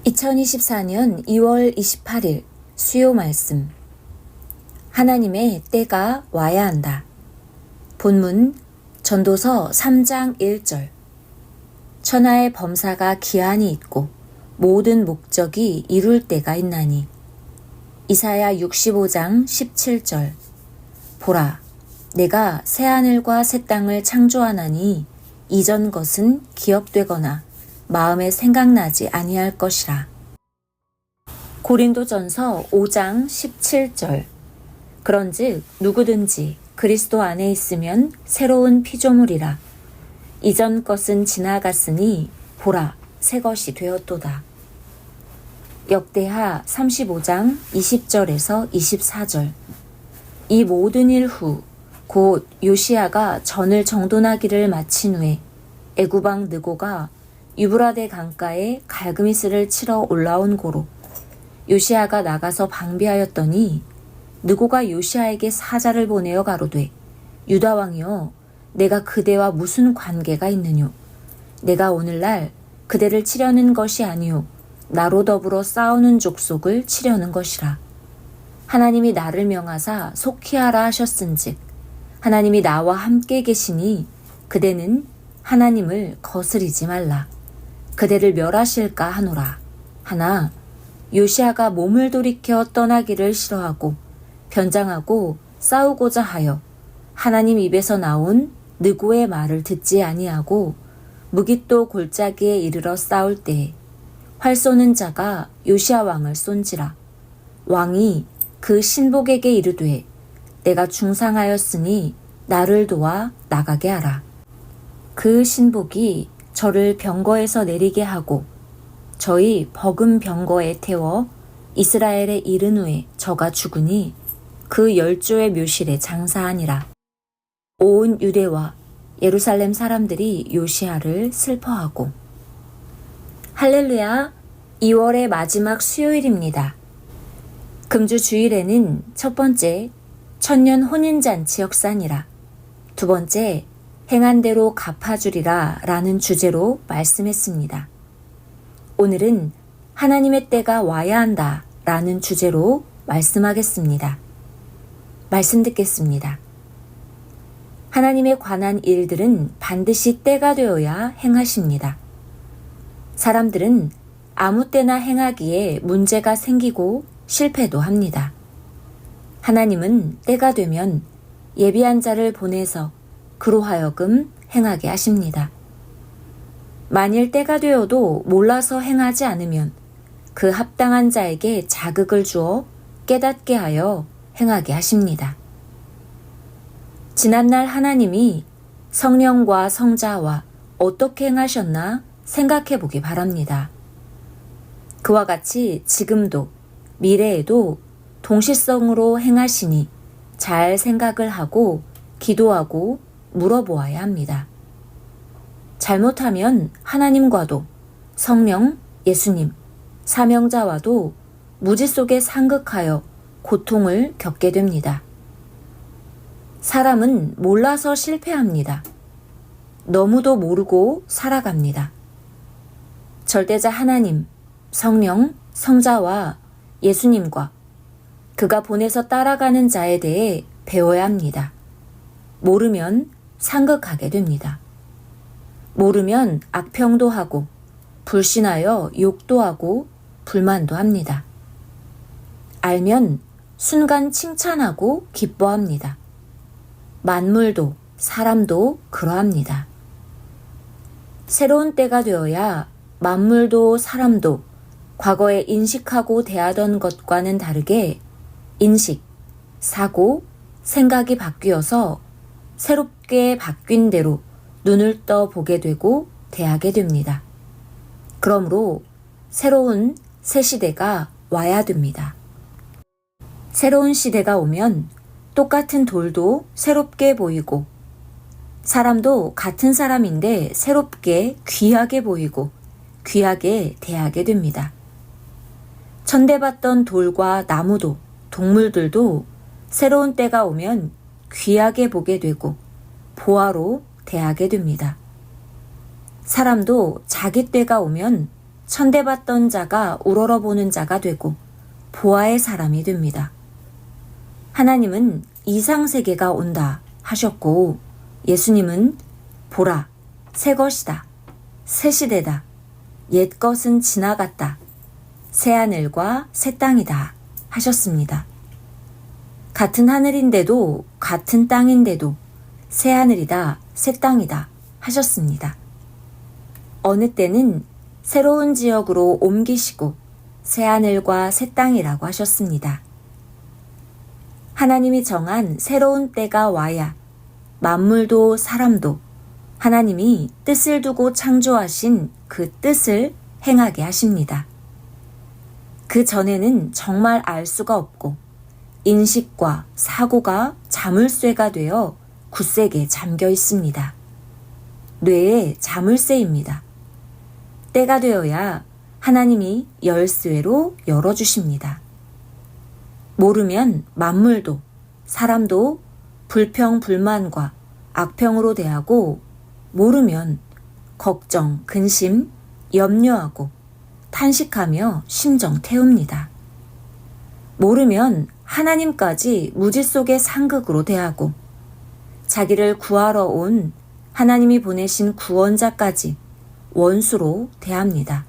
2024년 2월 28일 수요 말씀. 하나님의 때가 와야 한다. 본문 전도서 3장 1절. 천하의 범사가 기한이 있고 모든 목적이 이룰 때가 있나니. 이사야 65장 17절. 보라, 내가 새하늘과 새 땅을 창조하나니 이전 것은 기억되거나 마음에 생각나지 아니할 것이라. 고린도전서 5장 17절. 그런즉 누구든지 그리스도 안에 있으면 새로운 피조물이라. 이전 것은 지나갔으니 보라, 새 것이 되었도다. 역대하 35장 20절에서 24절. 이 모든 일 후 곧 요시야가 전을 정돈하기를 마친 후에 애굽왕 느고가 유브라데 강가에 갈그미스를 치러 올라온 고로 요시야가 나가서 방비하였더니 느고가 요시야에게 사자를 보내어 가로되, 유다 왕이여, 내가 그대와 무슨 관계가 있느뇨? 내가 오늘날 그대를 치려는 것이 아니요 나로 더불어 싸우는 족속을 치려는 것이라. 하나님이 나를 명하사 속히 하라 하셨은즉 하나님이 나와 함께 계시니 그대는 하나님을 거스리지 말라. 그대를 멸하실까 하노라. 하나 요시야가 몸을 돌이켜 떠나기를 싫어하고 변장하고 싸우고자 하여 하나님 입에서 나온 느고의 말을 듣지 아니하고 무깃도 골짜기에 이르러 싸울 때에 활 쏘는 자가 요시야 왕을 쏜지라. 왕이 그 신복에게 이르되, 내가 중상하였으니 나를 도와 나가게 하라. 그 신복이 저를 병거에서 내리게 하고 저희 버금 병거에 태워 이스라엘에 이른 후에 저가 죽으니 그 열조의 묘실에 장사하니라. 온 유대와 예루살렘 사람들이 요시야를 슬퍼하고. 할렐루야, 2월의 마지막 수요일입니다. 금주 주일에는 첫 번째 천년 혼인잔치 역사니라, 두 번째 행한 대로 갚아주리라 라는 주제로 말씀했습니다. 오늘은 하나님의 때가 와야 한다 라는 주제로 말씀하겠습니다. 말씀 듣겠습니다. 하나님에 관한 일들은 반드시 때가 되어야 행하십니다. 사람들은 아무 때나 행하기에 문제가 생기고 실패도 합니다. 하나님은 때가 되면 예비한 자를 보내서 그로 하여금 행하게 하십니다. 만일 때가 되어도 몰라서 행하지 않으면 그 합당한 자에게 자극을 주어 깨닫게 하여 행하게 하십니다. 지난날 하나님이 성령과 성자와 어떻게 행하셨나 생각해 보기 바랍니다. 그와 같이 지금도 미래에도 동시성으로 행하시니 잘 생각을 하고 기도하고 물어보아야 합니다. 잘못하면 하나님과도 성령, 예수님, 사명자와도 무지 속에 상극하여 고통을 겪게 됩니다. 사람은 몰라서 실패합니다. 너무도 모르고 살아갑니다. 절대자 하나님, 성령, 성자와 예수님과 그가 보내서 따라가는 자에 대해 배워야 합니다. 모르면 상극하게 됩니다. 모르면 악평도 하고 불신하여 욕도 하고 불만도 합니다. 알면 순간 칭찬하고 기뻐합니다. 만물도 사람도 그러합니다. 새로운 때가 되어야 만물도 사람도 과거에 인식하고 대하던 것과는 다르게 인식, 사고, 생각이 바뀌어서 새롭게 바뀐 대로 눈을 떠 보게 되고 대하게 됩니다. 그러므로 새로운 새 시대가 와야 됩니다. 새로운 시대가 오면 똑같은 돌도 새롭게 보이고 사람도 같은 사람인데 새롭게 귀하게 보이고 귀하게 대하게 됩니다. 천대받던 돌과 나무도 동물들도 새로운 때가 오면 귀하게 보게 되고 보화로 대하게 됩니다. 사람도 자기 때가 오면 천대받던 자가 우러러보는 자가 되고 보아의 사람이 됩니다. 하나님은 이상세계가 온다 하셨고 예수님은 보라, 새 것이다, 새 시대다, 옛 것은 지나갔다, 새 하늘과 새 땅이다 하셨습니다. 같은 하늘인데도 같은 땅인데도 새 하늘이다, 새 땅이다 하셨습니다. 어느 때는 새로운 지역으로 옮기시고 새 하늘과 새 땅이라고 하셨습니다. 하나님이 정한 새로운 때가 와야 만물도 사람도 하나님이 뜻을 두고 창조하신 그 뜻을 행하게 하십니다. 그 전에는 정말 알 수가 없고 인식과 사고가 자물쇠가 되어 굳세게 잠겨 있습니다. 뇌의 자물쇠입니다. 때가 되어야 하나님이 열쇠로 열어주십니다. 모르면 만물도 사람도 불평, 불만과 악평으로 대하고 모르면 걱정, 근심, 염려하고 탄식하며 심정 태웁니다. 모르면 하나님까지 무지 속의 상극으로 대하고 자기를 구하러 온 하나님이 보내신 구원자까지 원수로 대합니다.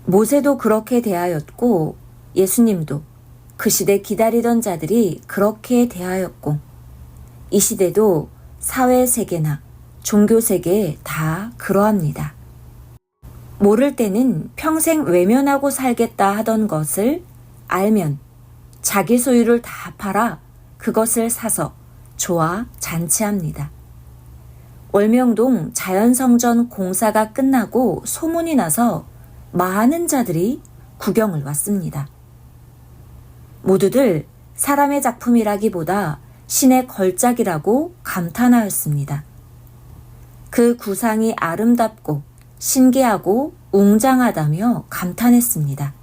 모세도 그렇게 대하였고 예수님도 그 시대 기다리던 자들이 그렇게 대하였고 이 시대도 사회 세계나 종교 세계에 다 그러합니다. 모를 때는 평생 외면하고 살겠다 하던 것을 알면 자기 소유를 다 팔아 그것을 사서 좋아 잔치합니다. 월명동 자연성전 공사가 끝나고 소문이 나서 많은 자들이 구경을 왔습니다. 모두들 사람의 작품이라기보다 신의 걸작이라고 감탄하였습니다. 그 구상이 아름답고 신기하고 웅장하다며 감탄했습니다.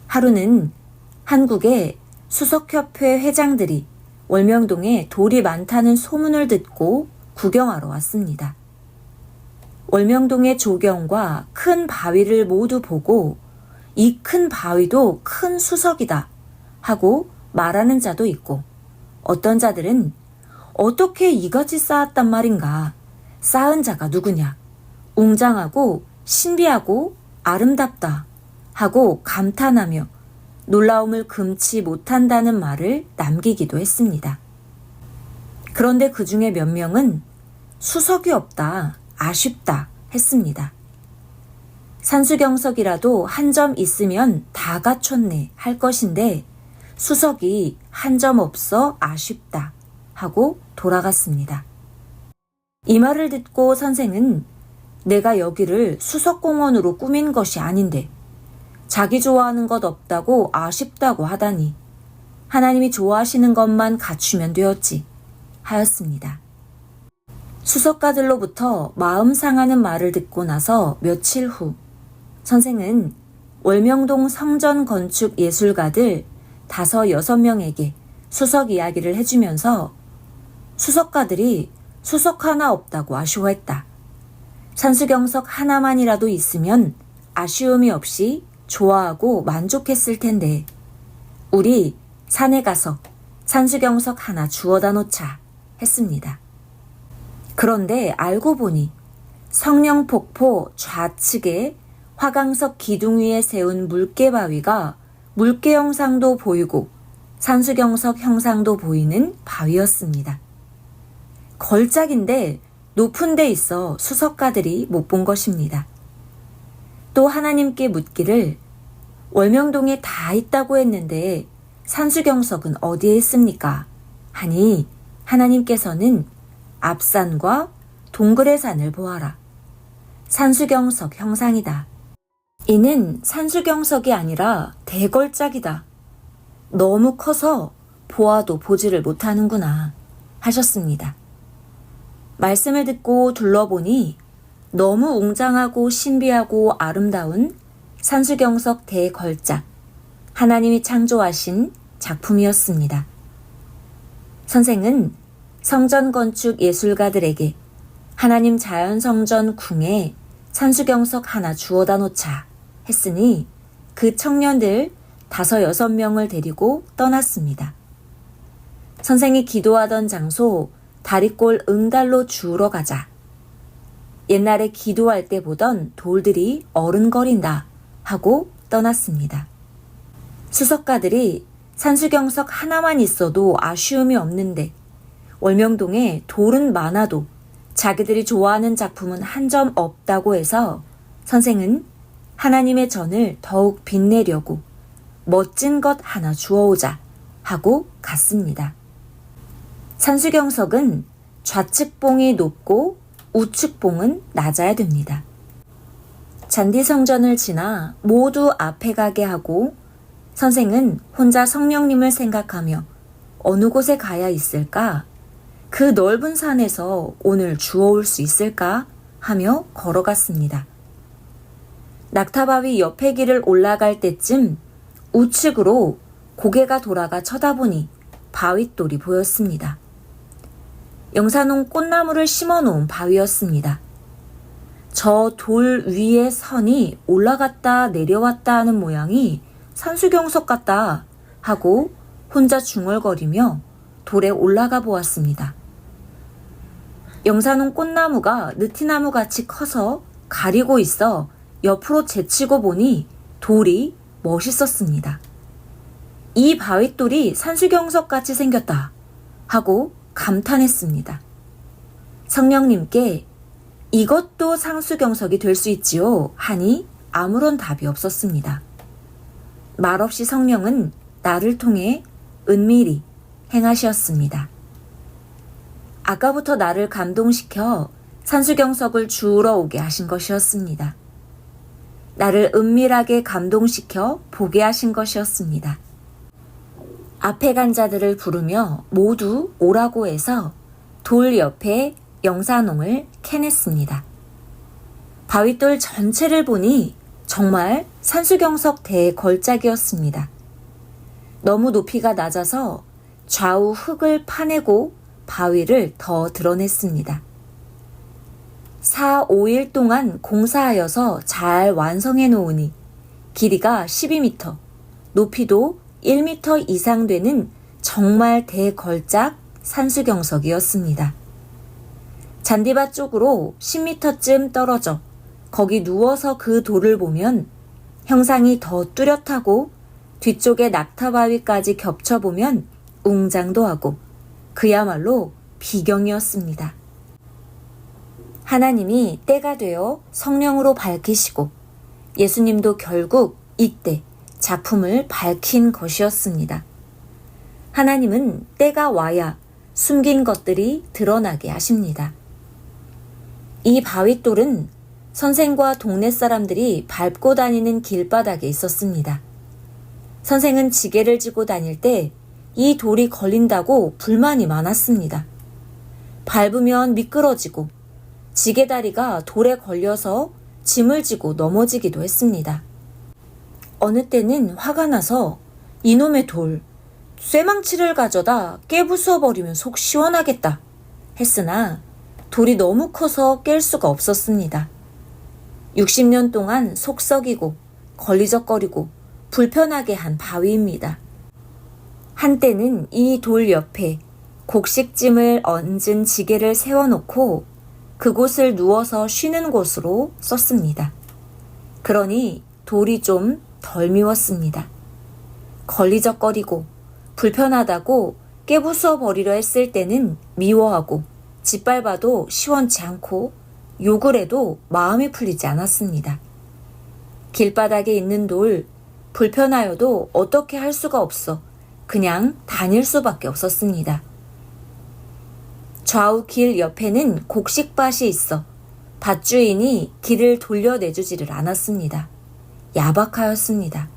하루는 한국의 수석협회 회장들이 월명동에 돌이 많다는 소문을 듣고 구경하러 왔습니다. 월명동의 조경과 큰 바위를 모두 보고 이 큰 바위도 큰 수석이다 하고 말하는 자도 있고 어떤 자들은 어떻게 이같이 쌓았단 말인가, 쌓은 자가 누구냐, 웅장하고 신비하고 아름답다 하고 감탄하며 놀라움을 금치 못한다는 말을 남기기도 했습니다. 그런데 그 중에 몇 명은 수석이 없다, 아쉽다 했습니다. 산수경석이라도 한 점 있으면 다 갖췄네 할 것인데 수석이 한 점 없어 아쉽다 하고 돌아갔습니다. 이 말을 듣고 선생은 내가 여기를 수석공원으로 꾸민 것이 아닌데 자기 좋아하는 것 없다고 아쉽다고 하다니 하나님이 좋아하시는 것만 갖추면 되었지 하였습니다. 수석가들로부터 마음 상하는 말을 듣고 나서 며칠 후 선생은 월명동 성전 건축 예술가들 5, 6명에게 수석 이야기를 해주면서 수석가들이 수석 하나 없다고 아쉬워했다. 산수경석 하나만이라도 있으면 아쉬움이 없이 좋아하고 만족했을 텐데 우리 산에 가서 산수경석 하나 주워다 놓자 했습니다. 그런데 알고 보니 성령폭포 좌측에 화강석 기둥 위에 세운 물개바위가 물개 형상도 보이고 산수경석 형상도 보이는 바위였습니다. 걸작인데 높은 데 있어 수석가들이 못 본 것입니다. 또 하나님께 묻기를 월명동에 다 있다고 했는데 산수경석은 어디에 있습니까? 하니 하나님께서는 앞산과 동글의 산을 보아라. 산수경석 형상이다. 이는 산수경석이 아니라 대걸작이다. 너무 커서 보아도 보지를 못하는구나 하셨습니다. 말씀을 듣고 둘러보니 너무 웅장하고 신비하고 아름다운 산수경석 대걸작, 하나님이 창조하신 작품이었습니다. 선생은 성전 건축 예술가들에게 하나님 자연성전 궁에 산수경석 하나 주워다 놓자 했으니 그 청년들 5-6명을 데리고 떠났습니다. 선생이 기도하던 장소 다리꼴 응달로 주우러 가자. 옛날에 기도할 때 보던 돌들이 어른거린다 하고 떠났습니다. 수석가들이 산수경석 하나만 있어도 아쉬움이 없는데 월명동에 돌은 많아도 자기들이 좋아하는 작품은 한 점 없다고 해서 선생은 하나님의 전을 더욱 빛내려고 멋진 것 하나 주워오자 하고 갔습니다. 산수경석은 좌측봉이 높고 우측봉은 낮아야 됩니다. 잔디성전을 지나 모두 앞에 가게 하고 선생은 혼자 성령님을 생각하며 어느 곳에 가야 있을까? 그 넓은 산에서 오늘 주워올 수 있을까? 하며 걸어갔습니다. 낙타바위 옆에 길을 올라갈 때쯤 우측으로 고개가 돌아가 쳐다보니 바윗돌이 보였습니다. 영산홍 꽃나무를 심어놓은 바위였습니다. 저 돌 위에 선이 올라갔다 내려왔다 하는 모양이 산수경석 같다 하고 혼자 중얼거리며 돌에 올라가 보았습니다. 영산홍 꽃나무가 느티나무 같이 커서 가리고 있어 옆으로 제치고 보니 돌이 멋있었습니다. 이 바윗돌이 산수경석 같이 생겼다 하고 감탄했습니다. 성령님께 이것도 산수경석이 될 수 있지요 하니 아무런 답이 없었습니다. 말없이 성령은 나를 통해 은밀히 행하셨습니다. 아까부터 나를 감동시켜 산수경석을 주우러 오게 하신 것이었습니다. 나를 은밀하게 감동시켜 보게 하신 것이었습니다. 앞에 간 자들을 부르며 모두 오라고 해서 돌 옆에 영산홍을 캐냈습니다. 바윗돌 전체를 보니 정말 산수경석 대걸작이었습니다. 너무 높이가 낮아서 좌우 흙을 파내고 바위를 더 드러냈습니다. 4-5일 동안 공사하여서 잘 완성해 놓으니 길이가 12m, 높이도 1m 이상 되는 정말 대걸작 산수경석이었습니다. 잔디밭 쪽으로 10m쯤 떨어져 거기 누워서 그 돌을 보면 형상이 더 뚜렷하고 뒤쪽에 낙타바위까지 겹쳐보면 웅장도 하고 그야말로 비경이었습니다. 하나님이 때가 되어 성령으로 밝히시고 예수님도 결국 이때 작품을 밝힌 것이었습니다. 하나님은 때가 와야 숨긴 것들이 드러나게 하십니다. 이 바윗돌은 선생과 동네 사람들이 밟고 다니는 길바닥에 있었습니다. 선생은 지게를 지고 다닐 때 이 돌이 걸린다고 불만이 많았습니다. 밟으면 미끄러지고 지게다리가 돌에 걸려서 짐을 지고 넘어지기도 했습니다. 어느 때는 화가 나서 이놈의 돌, 쇠망치를 가져다 깨부수어버리면 속 시원하겠다 했으나 돌이 너무 커서 깰 수가 없었습니다. 60년 동안 속 썩이고 걸리적거리고 불편하게 한 바위입니다. 한때는 이 돌 옆에 곡식짐을 얹은 지게를 세워놓고 그곳을 누워서 쉬는 곳으로 썼습니다. 그러니 돌이 좀 덜 미웠습니다. 걸리적거리고 불편하다고 깨부숴 버리려 했을 때는 미워하고 짓밟아도 시원치 않고 욕을 해도 마음이 풀리지 않았습니다. 길바닥에 있는 돌, 불편하여도 어떻게 할 수가 없어 그냥 다닐 수밖에 없었습니다. 좌우 길 옆에는 곡식밭이 있어 밭주인이 길을 돌려내주지를 않았습니다. 야박하였습니다.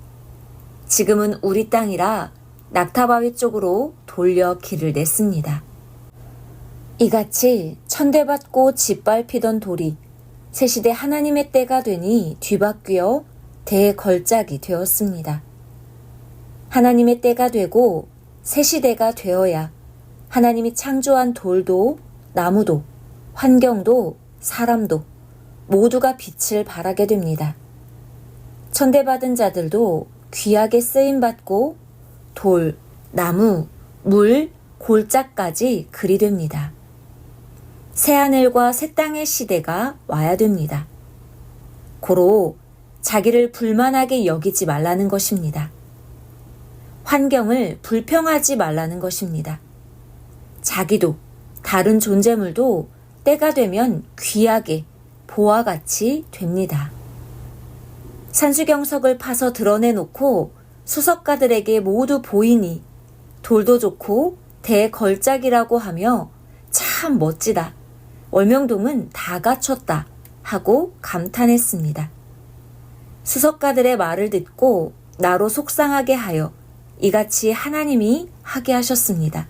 지금은 우리 땅이라 낙타바위 쪽으로 돌려 길을 냈습니다. 이같이 천대받고 짓밟히던 돌이 새시대 하나님의 때가 되니 뒤바뀌어 대걸작이 되었습니다. 하나님의 때가 되고 새시대가 되어야 하나님이 창조한 돌도 나무도 환경도 사람도 모두가 빛을 발하게 됩니다. 천대받은 자들도 귀하게 쓰임받고 돌, 나무, 물, 골짜까지 그리 됩니다. 새하늘과 새 땅의 시대가 와야 됩니다. 고로 자기를 불만하게 여기지 말라는 것입니다. 환경을 불평하지 말라는 것입니다. 자기도 다른 존재물도 때가 되면 귀하게 보화 같이 됩니다. 산수경석을 파서 드러내놓고 수석가들에게 모두 보이니 돌도 좋고 대걸작이라고 하며 참 멋지다. 월명동은 다 갖췄다 하고 감탄했습니다. 수석가들의 말을 듣고 나로 속상하게 하여 이같이 하나님이 하게 하셨습니다.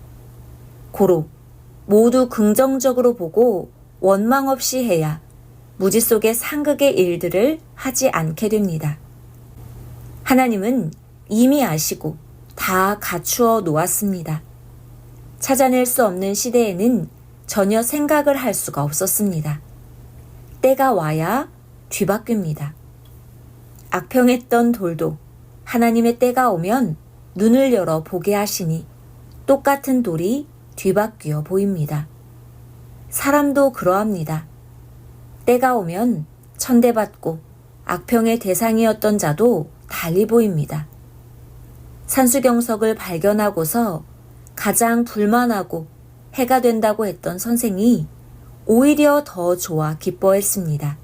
고로 모두 긍정적으로 보고 원망 없이 해야 무지 속의 상극의 일들을 하지 않게 됩니다. 하나님은 이미 아시고 다 갖추어 놓았습니다. 찾아낼 수 없는 시대에는 전혀 생각을 할 수가 없었습니다. 때가 와야 뒤바뀝니다. 악평했던 돌도 하나님의 때가 오면 눈을 열어 보게 하시니 똑같은 돌이 뒤바뀌어 보입니다. 사람도 그러합니다. 때가 오면 천대받고 악평의 대상이었던 자도 달리 보입니다. 산수경석을 발견하고서 가장 불만하고 해가 된다고 했던 선생이 오히려 더 좋아 기뻐했습니다.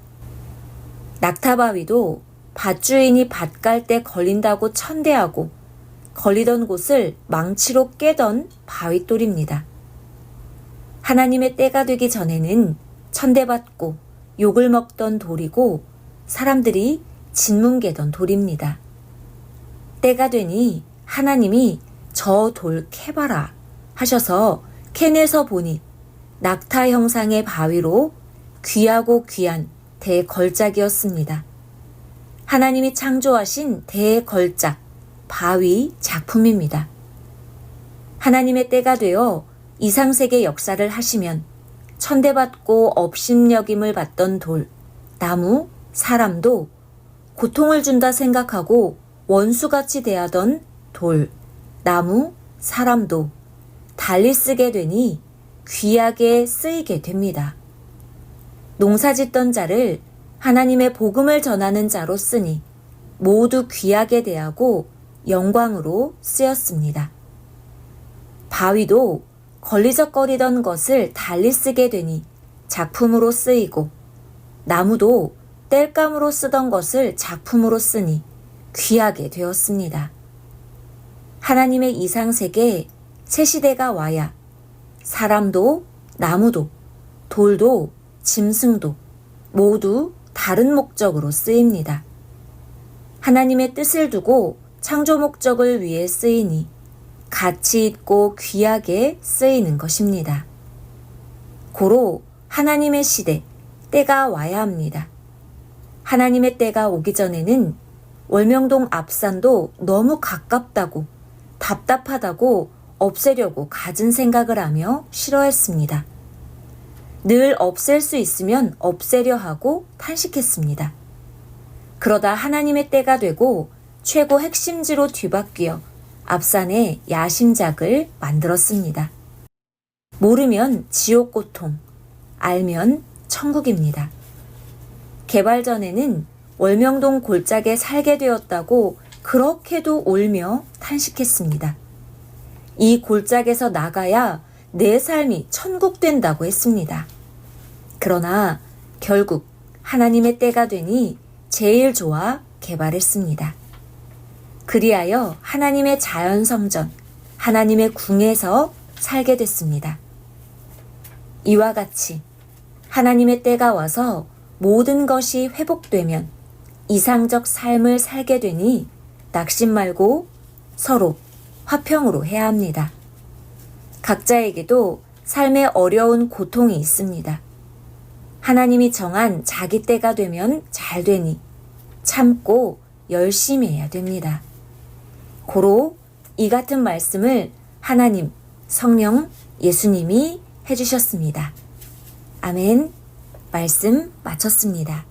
낙타바위도 밭주인이 밭 갈 때 걸린다고 천대하고 걸리던 곳을 망치로 깨던 바윗돌입니다. 하나님의 때가 되기 전에는 천대받고 욕을 먹던 돌이고 사람들이 진문개던 돌입니다. 때가 되니 하나님이 저 돌 캐봐라 하셔서 캐내서 보니 낙타 형상의 바위로 귀하고 귀한 대걸작이었습니다. 하나님이 창조하신 대걸작, 바위 작품입니다. 하나님의 때가 되어 이상세계 역사를 하시면 천대받고 업신여김을 받던 돌, 나무, 사람도 고통을 준다 생각하고 원수같이 대하던 돌, 나무, 사람도 달리 쓰게 되니 귀하게 쓰이게 됩니다. 농사짓던 자를 하나님의 복음을 전하는 자로 쓰니 모두 귀하게 대하고 영광으로 쓰였습니다. 바위도 걸리적거리던 것을 달리 쓰게 되니 작품으로 쓰이고 나무도 땔감으로 쓰던 것을 작품으로 쓰니 귀하게 되었습니다. 하나님의 이상세계에 새 시대가 와야 사람도 나무도 돌도 짐승도 모두 다른 목적으로 쓰입니다. 하나님의 뜻을 두고 창조 목적을 위해 쓰이니 가치 있고 귀하게 쓰이는 것입니다. 고로 하나님의 시대, 때가 와야 합니다. 하나님의 때가 오기 전에는 월명동 앞산도 너무 가깝다고 답답하다고 없애려고 갖은 생각을 하며 싫어했습니다. 늘 없앨 수 있으면 없애려 하고 탄식했습니다. 그러다 하나님의 때가 되고 최고 핵심지로 뒤바뀌어 앞산에 야심작을 만들었습니다. 모르면 지옥 고통, 알면 천국입니다. 개발 전에는 월명동 골짜기에 살게 되었다고 그렇게도 울며 탄식했습니다. 이 골짜기에서 나가야 내 삶이 천국 된다고 했습니다. 그러나 결국 하나님의 때가 되니 제일 좋아 개발했습니다. 그리하여 하나님의 자연성전, 하나님의 궁에서 살게 됐습니다. 이와 같이 하나님의 때가 와서 모든 것이 회복되면 이상적 삶을 살게 되니 낙심 말고 서로 화평으로 해야 합니다. 각자에게도 삶에 어려운 고통이 있습니다. 하나님이 정한 자기 때가 되면 잘 되니 참고 열심히 해야 됩니다. 고로 이 같은 말씀을 하나님, 성령, 예수님이 해주셨습니다. 아멘. 말씀 마쳤습니다.